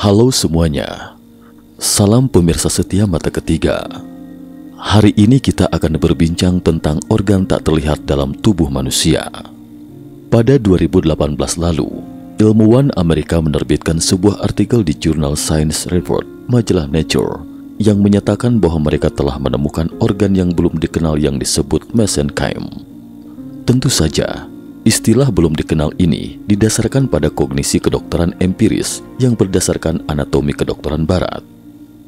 Halo semuanya, salam pemirsa setia Mata Ketiga. Hari ini kita akan berbincang tentang organ tak terlihat dalam tubuh manusia. Pada 2018 lalu, ilmuwan Amerika menerbitkan sebuah artikel di jurnal Science Report, majalah Nature, yang menyatakan bahwa mereka telah menemukan organ yang belum dikenal yang disebut mesenchyme. Tentu saja, istilah belum dikenal ini didasarkan pada kognisi kedokteran empiris yang berdasarkan anatomi kedokteran barat.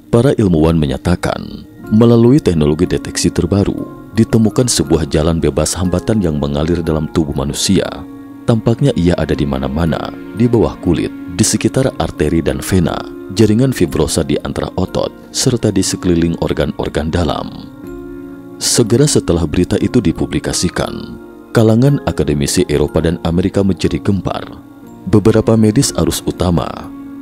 Para ilmuwan menyatakan, melalui teknologi deteksi terbaru, ditemukan sebuah jalan bebas hambatan yang mengalir dalam tubuh manusia. Tampaknya ia ada di mana-mana, di bawah kulit, di sekitar arteri dan vena, jaringan fibrosa di antara otot, serta di sekeliling organ-organ dalam. Segera setelah berita itu dipublikasikan, kalangan akademisi Eropa dan Amerika menjadi gempar. Beberapa medis arus utama,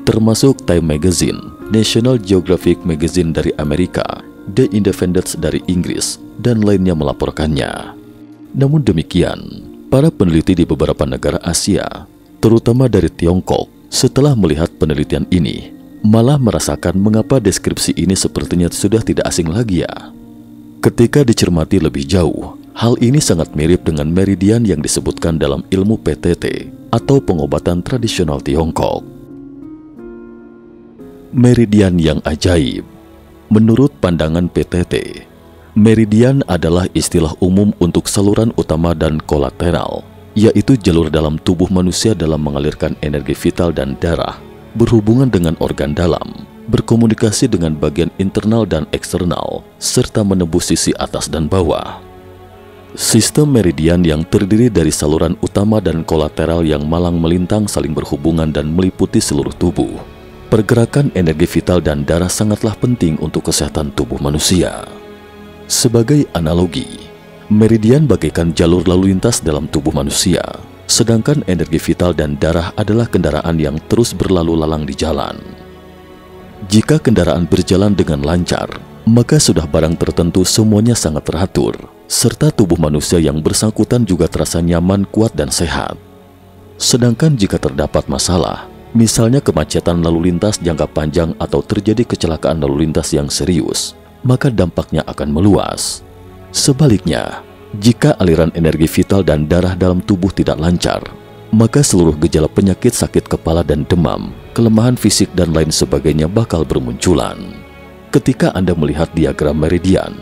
termasuk Time Magazine, National Geographic Magazine dari Amerika, The Independent dari Inggris, dan lainnya melaporkannya. Namun demikian, para peneliti di beberapa negara Asia, terutama dari Tiongkok, setelah melihat penelitian ini, malah merasakan mengapa deskripsi ini sepertinya sudah tidak asing lagi ya. Ketika dicermati lebih jauh, hal ini sangat mirip dengan meridian yang disebutkan dalam ilmu PTT atau pengobatan tradisional Tiongkok. Meridian yang ajaib. Menurut pandangan PTT, meridian adalah istilah umum untuk saluran utama dan kolateral, yaitu jalur dalam tubuh manusia dalam mengalirkan energi vital dan darah, berhubungan dengan organ dalam, berkomunikasi dengan bagian internal dan eksternal, serta menembus sisi atas dan bawah. Sistem meridian yang terdiri dari saluran utama dan kolateral yang malang melintang saling berhubungan dan meliputi seluruh tubuh. Pergerakan energi vital dan darah sangatlah penting untuk kesehatan tubuh manusia. Sebagai analogi, meridian bagaikan jalur lalu lintas dalam tubuh manusia, sedangkan energi vital dan darah adalah kendaraan yang terus berlalu lalang di jalan. Jika kendaraan berjalan dengan lancar, maka sudah barang tertentu semuanya sangat teratur, serta tubuh manusia yang bersangkutan juga terasa nyaman, kuat, dan sehat. Sedangkan jika terdapat masalah, misalnya kemacetan lalu lintas jangka panjang atau terjadi kecelakaan lalu lintas yang serius, maka dampaknya akan meluas. Sebaliknya, jika aliran energi vital dan darah dalam tubuh tidak lancar, maka seluruh gejala penyakit sakit kepala dan demam, kelemahan fisik dan lain sebagainya bakal bermunculan. Ketika Anda melihat diagram meridian,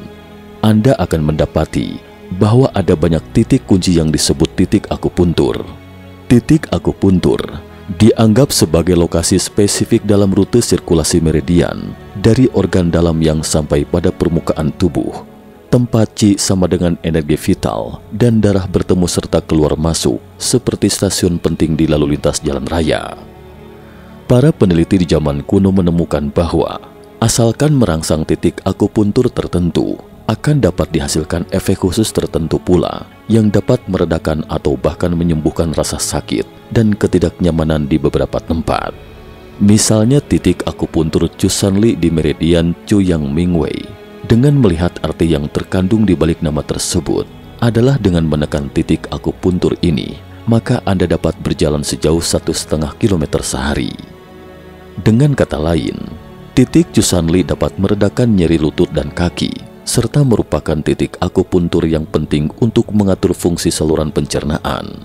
Anda akan mendapati bahwa ada banyak titik kunci yang disebut titik akupuntur. Titik akupuntur dianggap sebagai lokasi spesifik dalam rute sirkulasi meridian dari organ dalam yang sampai pada permukaan tubuh. Tempat Qi sama dengan energi vital dan darah bertemu serta keluar masuk seperti stasiun penting di lalu lintas jalan raya. Para peneliti di zaman kuno menemukan bahwa asalkan merangsang titik akupuntur tertentu, akan dapat dihasilkan efek khusus tertentu pula yang dapat meredakan atau bahkan menyembuhkan rasa sakit dan ketidaknyamanan di beberapa tempat. Misalnya titik akupuntur Chusanli di meridian Chuyang Mingwei. Dengan melihat arti yang terkandung di balik nama tersebut adalah dengan menekan titik akupuntur ini, maka Anda dapat berjalan sejauh 1,5 kilometer sehari. Dengan kata lain, titik Chusanli dapat meredakan nyeri lutut dan kaki, serta merupakan titik akupuntur yang penting untuk mengatur fungsi saluran pencernaan.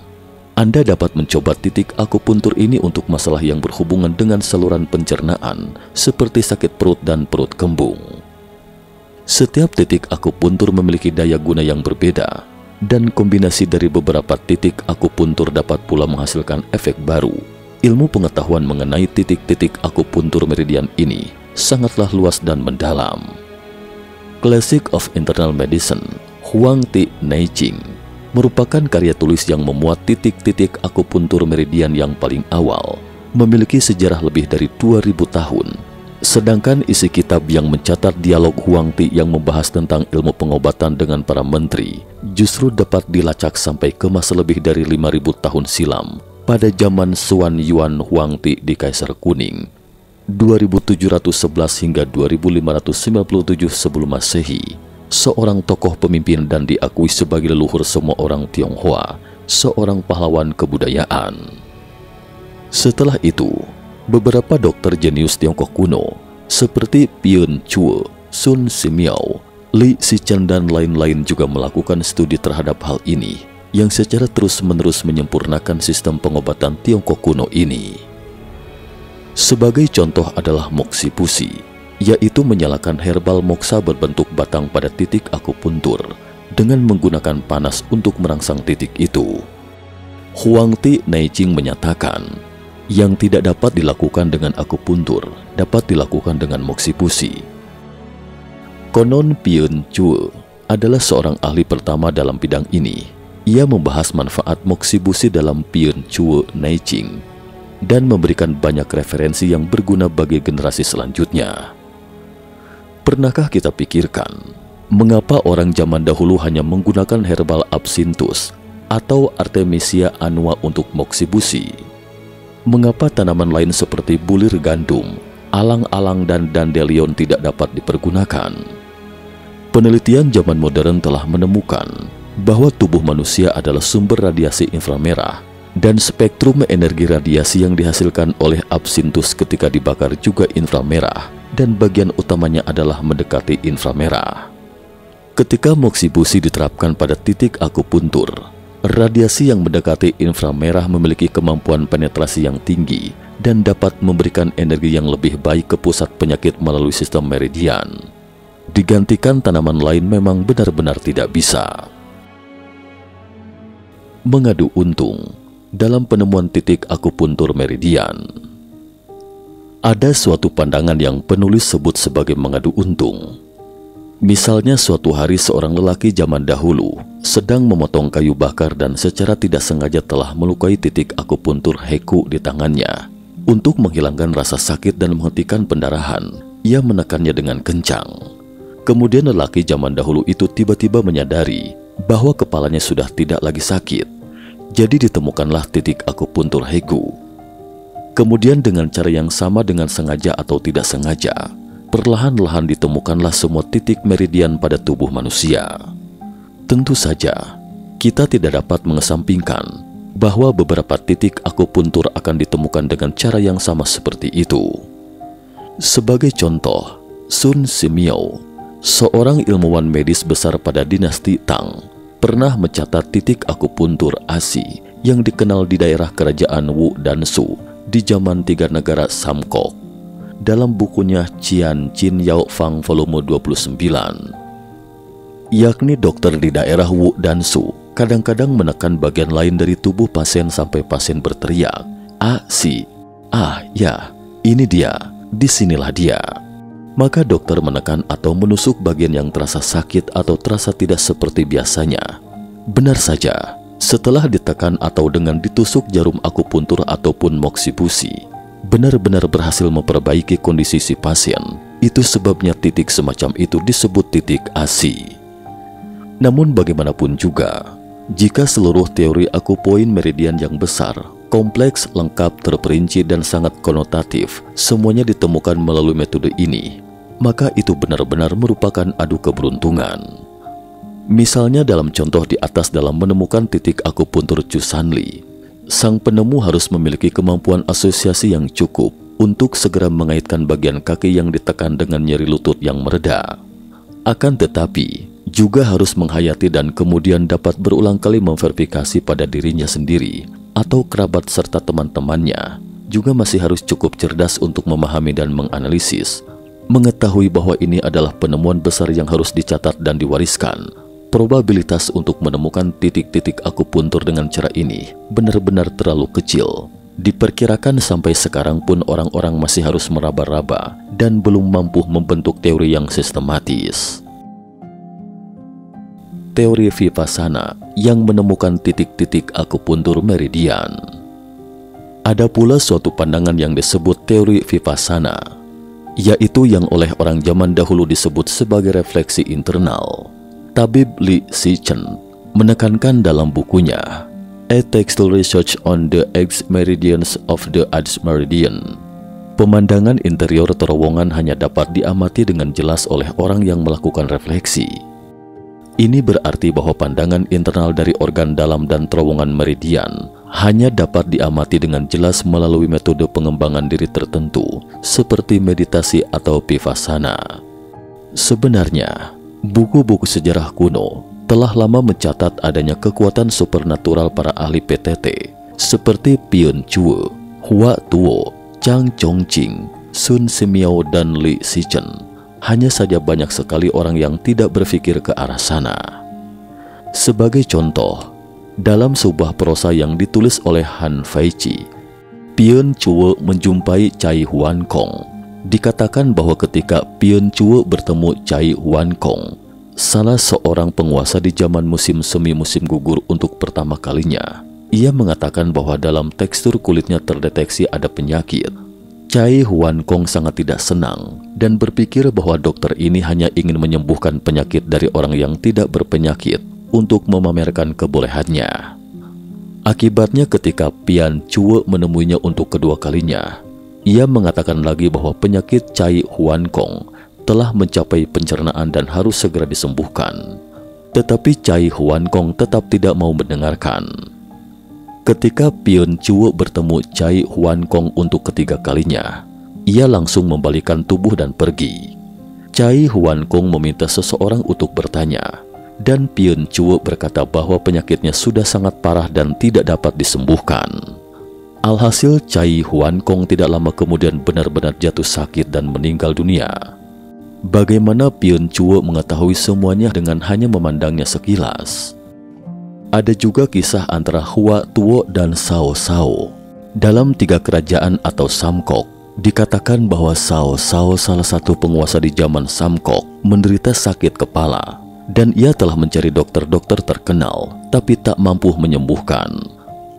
Anda dapat mencoba titik akupuntur ini untuk masalah yang berhubungan dengan saluran pencernaan, seperti sakit perut dan perut kembung. Setiap titik akupuntur memiliki daya guna yang berbeda, dan kombinasi dari beberapa titik akupuntur dapat pula menghasilkan efek baru. Ilmu pengetahuan mengenai titik-titik akupuntur meridian ini sangatlah luas dan mendalam. Classic of Internal Medicine, Huang Ti Neijing, merupakan karya tulis yang memuat titik-titik akupuntur meridian yang paling awal, memiliki sejarah lebih dari 2000 tahun. Sedangkan isi kitab yang mencatat dialog Huang Ti yang membahas tentang ilmu pengobatan dengan para menteri justru dapat dilacak sampai ke masa lebih dari 5000 tahun silam pada zaman Xuan Yuan Huang Ti di Kaisar Kuning 2711 hingga 2597 sebelum Masehi. Seorang tokoh pemimpin dan diakui sebagai leluhur semua orang Tionghoa, seorang pahlawan kebudayaan. Setelah itu, Beberapa dokter jenius Tiongkok kuno seperti Pian Chue, Sun Simiao, Li Sichen dan lain-lain juga melakukan studi terhadap hal ini yang secara terus-menerus menyempurnakan sistem pengobatan Tiongkok kuno ini. Sebagai contoh adalah moksipusi, yaitu menyalakan herbal moksa berbentuk batang pada titik akupuntur dengan menggunakan panas untuk merangsang titik itu. Huang Ti Naiqing menyatakan, yang tidak dapat dilakukan dengan akupuntur dapat dilakukan dengan moksipusi. Konon Pian Chue adalah seorang ahli pertama dalam bidang ini. Ia membahas manfaat moksipusi dalam Pian Chue Naiqing dan memberikan banyak referensi yang berguna bagi generasi selanjutnya. Pernahkah kita pikirkan, mengapa orang zaman dahulu hanya menggunakan herbal absinthus atau Artemisia annua untuk moksipusi? Mengapa tanaman lain seperti bulir gandum, alang-alang dan dandelion tidak dapat dipergunakan? Penelitian zaman modern telah menemukan bahwa tubuh manusia adalah sumber radiasi inframerah dan spektrum energi radiasi yang dihasilkan oleh absinthus ketika dibakar juga inframerah dan bagian utamanya adalah mendekati inframerah. Ketika moksipusi diterapkan pada titik akupuntur, radiasi yang mendekati inframerah memiliki kemampuan penetrasi yang tinggi dan dapat memberikan energi yang lebih baik ke pusat penyakit melalui sistem meridian. Digantikan tanaman lain memang benar-benar tidak bisa. Mengadu untung dalam penemuan titik akupuntur meridian. Ada suatu pandangan yang penulis sebut sebagai mengadu untung. Misalnya suatu hari seorang lelaki zaman dahulu sedang memotong kayu bakar dan secara tidak sengaja telah melukai titik akupuntur Heku di tangannya. Untuk menghilangkan rasa sakit dan menghentikan pendarahan, ia menekannya dengan kencang. Kemudian lelaki zaman dahulu itu tiba-tiba menyadari bahwa kepalanya sudah tidak lagi sakit. Jadi ditemukanlah titik akupuntur Heku. Kemudian dengan cara yang sama dengan sengaja atau tidak sengaja, perlahan-lahan ditemukanlah semua titik meridian pada tubuh manusia. Tentu saja, kita tidak dapat mengesampingkan bahwa beberapa titik akupuntur akan ditemukan dengan cara yang sama seperti itu. Sebagai contoh, Sun Simiao, seorang ilmuwan medis besar pada dinasti Tang, pernah mencatat titik akupuntur ASI yang dikenal di daerah kerajaan Wu dan Shu di zaman 3 negara Samkok dalam bukunya Qian Qin Yao Fang volume 29. Yakni dokter di daerah Wu dan Shu kadang-kadang menekan bagian lain dari tubuh pasien sampai pasien berteriak, "ASI, ya, ini dia, disinilah dia." Maka dokter menekan atau menusuk bagian yang terasa sakit atau terasa tidak seperti biasanya. Benar saja, setelah ditekan atau dengan ditusuk jarum akupuntur ataupun moksipusi, benar-benar berhasil memperbaiki kondisi si pasien. Itu sebabnya titik semacam itu disebut titik ASI. Namun bagaimanapun juga, jika seluruh teori akupoin meridian yang besar, kompleks, lengkap, terperinci, dan sangat konotatif, semuanya ditemukan melalui metode ini, maka itu benar-benar merupakan adu keberuntungan. Misalnya dalam contoh di atas dalam menemukan titik akupuntur Chusanli, sang penemu harus memiliki kemampuan asosiasi yang cukup untuk segera mengaitkan bagian kaki yang ditekan dengan nyeri lutut yang mereda. Akan tetapi, juga harus menghayati dan kemudian dapat berulang kali memverifikasi pada dirinya sendiri atau kerabat serta teman-temannya. Juga masih harus cukup cerdas untuk memahami dan menganalisis, mengetahui bahwa ini adalah penemuan besar yang harus dicatat dan diwariskan. Probabilitas untuk menemukan titik-titik akupuntur dengan cara ini benar-benar terlalu kecil. Diperkirakan sampai sekarang pun orang-orang masih harus meraba-raba dan belum mampu membentuk teori yang sistematis. Teori Vipassana yang menemukan titik-titik akupuntur meridian. Ada pula suatu pandangan yang disebut teori Vipassana, yaitu yang oleh orang zaman dahulu disebut sebagai refleksi internal. Tabib Li Sichen menekankan dalam bukunya A Textual Research on the X Meridians of the Adz Meridian, pemandangan interior terowongan hanya dapat diamati dengan jelas oleh orang yang melakukan refleksi. Ini berarti bahwa pandangan internal dari organ dalam dan terowongan meridian hanya dapat diamati dengan jelas melalui metode pengembangan diri tertentu seperti meditasi atau vipassana. Sebenarnya, buku-buku sejarah kuno telah lama mencatat adanya kekuatan supernatural para ahli PTT seperti Pian Chue, Hua Tuo, Chang Chongqing, Sun Simiao, dan Li Shichen. Hanya saja banyak sekali orang yang tidak berpikir ke arah sana. Sebagai contoh, dalam sebuah prosa yang ditulis oleh Han Feiqi, Pian Chue menjumpai Cai Huankong. Dikatakan bahwa ketika Pian Chue bertemu Cai Huankong, salah seorang penguasa di zaman musim semi musim gugur untuk pertama kalinya, ia mengatakan bahwa dalam tekstur kulitnya terdeteksi ada penyakit. Cai Huankong sangat tidak senang dan berpikir bahwa dokter ini hanya ingin menyembuhkan penyakit dari orang yang tidak berpenyakit untuk memamerkan kebolehannya. Akibatnya ketika Pian Chue menemuinya untuk kedua kalinya, ia mengatakan lagi bahwa penyakit Cai Huankong telah mencapai pencernaan dan harus segera disembuhkan. Tetapi Cai Huankong tetap tidak mau mendengarkan. Ketika Pian Chue bertemu Cai Huankong untuk ketiga kalinya, ia langsung membalikan tubuh dan pergi. Cai Huankong meminta seseorang untuk bertanya, dan Pian Chue berkata bahwa penyakitnya sudah sangat parah dan tidak dapat disembuhkan. Alhasil Cai Huankong tidak lama kemudian benar-benar jatuh sakit dan meninggal dunia. Bagaimana Pian Chue mengetahui semuanya dengan hanya memandangnya sekilas? Ada juga kisah antara Hua Tuo dan Cao Cao. Dalam 3 kerajaan atau Samkok, dikatakan bahwa Cao Cao, salah satu penguasa di zaman Samkok, menderita sakit kepala, dan ia telah mencari dokter-dokter terkenal, tapi tak mampu menyembuhkan.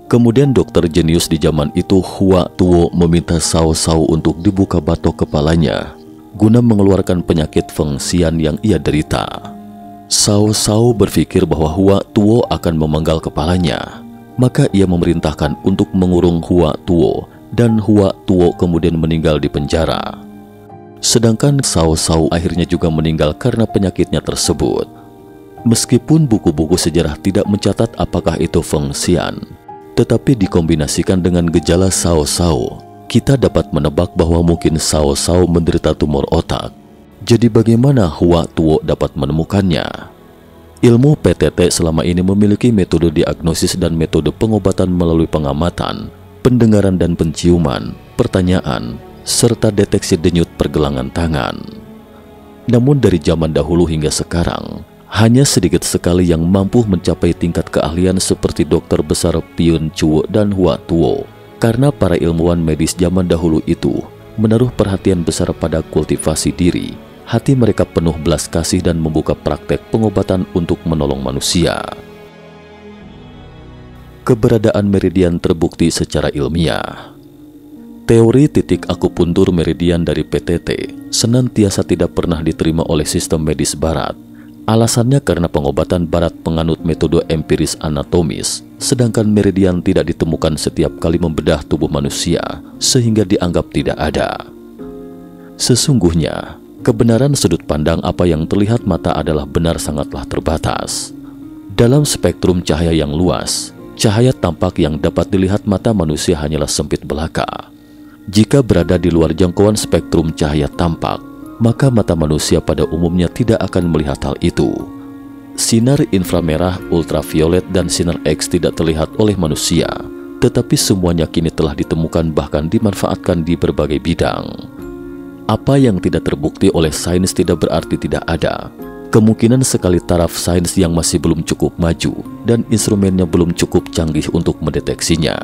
Kemudian dokter jenius di zaman itu, Hua Tuo, meminta Cao Cao untuk dibuka batok kepalanya, guna mengeluarkan penyakit Feng Xian yang ia derita. Cao Cao berpikir bahwa Hua Tuo akan memenggal kepalanya, maka ia memerintahkan untuk mengurung Hua Tuo, dan Hua Tuo kemudian meninggal di penjara. Sedangkan Cao Cao akhirnya juga meninggal karena penyakitnya tersebut. Meskipun buku-buku sejarah tidak mencatat apakah itu Feng Xian, tetapi dikombinasikan dengan gejala Cao Cao, kita dapat menebak bahwa mungkin Cao Cao menderita tumor otak. Jadi bagaimana Hua Tuo dapat menemukannya? Ilmu PTT selama ini memiliki metode diagnosis dan metode pengobatan melalui pengamatan, pendengaran dan penciuman, pertanyaan, serta deteksi denyut pergelangan tangan. Namun dari zaman dahulu hingga sekarang, hanya sedikit sekali yang mampu mencapai tingkat keahlian seperti dokter besar Pian Chue dan Hua Tuo, karena para ilmuwan medis zaman dahulu itu menaruh perhatian besar pada kultivasi diri. Hati mereka penuh belas kasih dan membuka praktek pengobatan untuk menolong manusia. Keberadaan meridian terbukti secara ilmiah. Teori titik akupuntur meridian dari PTT senantiasa tidak pernah diterima oleh sistem medis barat. Alasannya karena pengobatan barat penganut metode empiris anatomis, sedangkan meridian tidak ditemukan setiap kali membedah tubuh manusia, sehingga dianggap tidak ada. Sesungguhnya, kebenaran sudut pandang apa yang terlihat mata adalah benar sangatlah terbatas. Dalam spektrum cahaya yang luas, cahaya tampak yang dapat dilihat mata manusia hanyalah sempit belaka. Jika berada di luar jangkauan spektrum cahaya tampak, maka mata manusia pada umumnya tidak akan melihat hal itu. Sinar inframerah, ultraviolet, dan sinar X tidak terlihat oleh manusia, tetapi semuanya kini telah ditemukan bahkan dimanfaatkan di berbagai bidang. Apa yang tidak terbukti oleh sains tidak berarti tidak ada. Kemungkinan sekali taraf sains yang masih belum cukup maju dan instrumennya belum cukup canggih untuk mendeteksinya.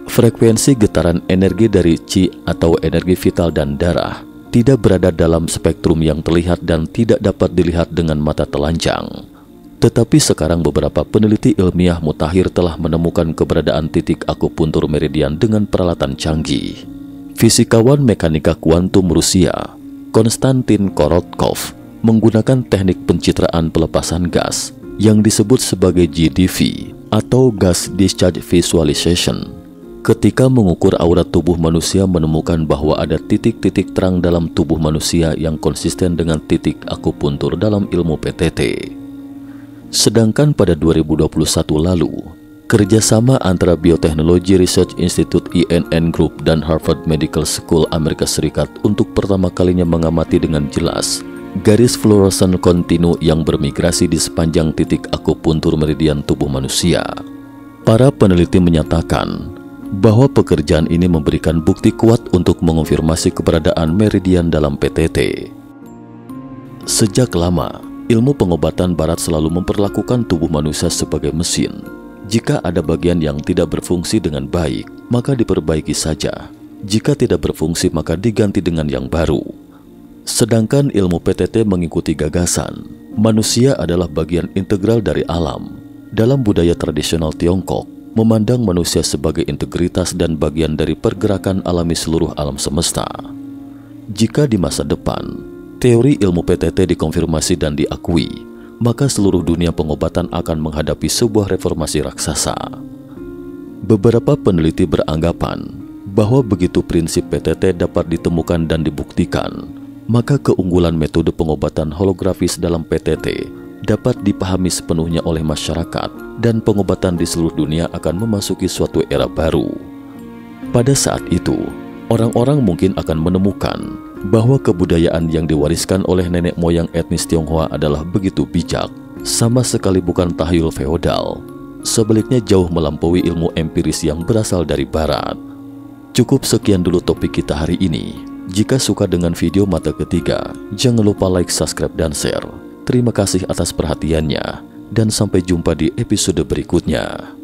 Frekuensi getaran energi dari Qi atau energi vital dan darah tidak berada dalam spektrum yang terlihat dan tidak dapat dilihat dengan mata telanjang. Tetapi sekarang beberapa peneliti ilmiah mutakhir telah menemukan keberadaan titik akupuntur meridian dengan peralatan canggih. Fisikawan mekanika kuantum Rusia, Konstantin Korotkov, menggunakan teknik pencitraan pelepasan gas yang disebut sebagai GDV atau Gas Discharge Visualization. Ketika mengukur aura tubuh manusia, menemukan bahwa ada titik-titik terang dalam tubuh manusia yang konsisten dengan titik akupuntur dalam ilmu PTT. Sedangkan pada 2021 lalu, kerjasama antara Biotechnology Research Institute INN Group dan Harvard Medical School Amerika Serikat untuk pertama kalinya mengamati dengan jelas garis fluoresan kontinu yang bermigrasi di sepanjang titik akupuntur meridian tubuh manusia. Para peneliti menyatakan bahwa pekerjaan ini memberikan bukti kuat untuk mengonfirmasi keberadaan meridian dalam PTT. Sejak lama, ilmu pengobatan barat selalu memperlakukan tubuh manusia sebagai mesin. Jika ada bagian yang tidak berfungsi dengan baik, maka diperbaiki saja. Jika tidak berfungsi, maka diganti dengan yang baru. Sedangkan ilmu PTT mengikuti gagasan, manusia adalah bagian integral dari alam. Dalam budaya tradisional Tiongkok, memandang manusia sebagai integritas dan bagian dari pergerakan alami seluruh alam semesta. Jika di masa depan, teori ilmu PTT dikonfirmasi dan diakui, maka seluruh dunia pengobatan akan menghadapi sebuah reformasi raksasa. Beberapa peneliti beranggapan bahwa begitu prinsip PTT dapat ditemukan dan dibuktikan, maka keunggulan metode pengobatan holografis dalam PTT dapat dipahami sepenuhnya oleh masyarakat dan pengobatan di seluruh dunia akan memasuki suatu era baru. Pada saat itu, orang-orang mungkin akan menemukan bahwa kebudayaan yang diwariskan oleh nenek moyang etnis Tionghoa adalah begitu bijak, sama sekali bukan tahyul feodal. Sebaliknya jauh melampaui ilmu empiris yang berasal dari barat. Cukup sekian dulu topik kita hari ini. Jika suka dengan video mata ketiga, jangan lupa like, subscribe, dan share. Terima kasih atas perhatiannya, dan sampai jumpa di episode berikutnya.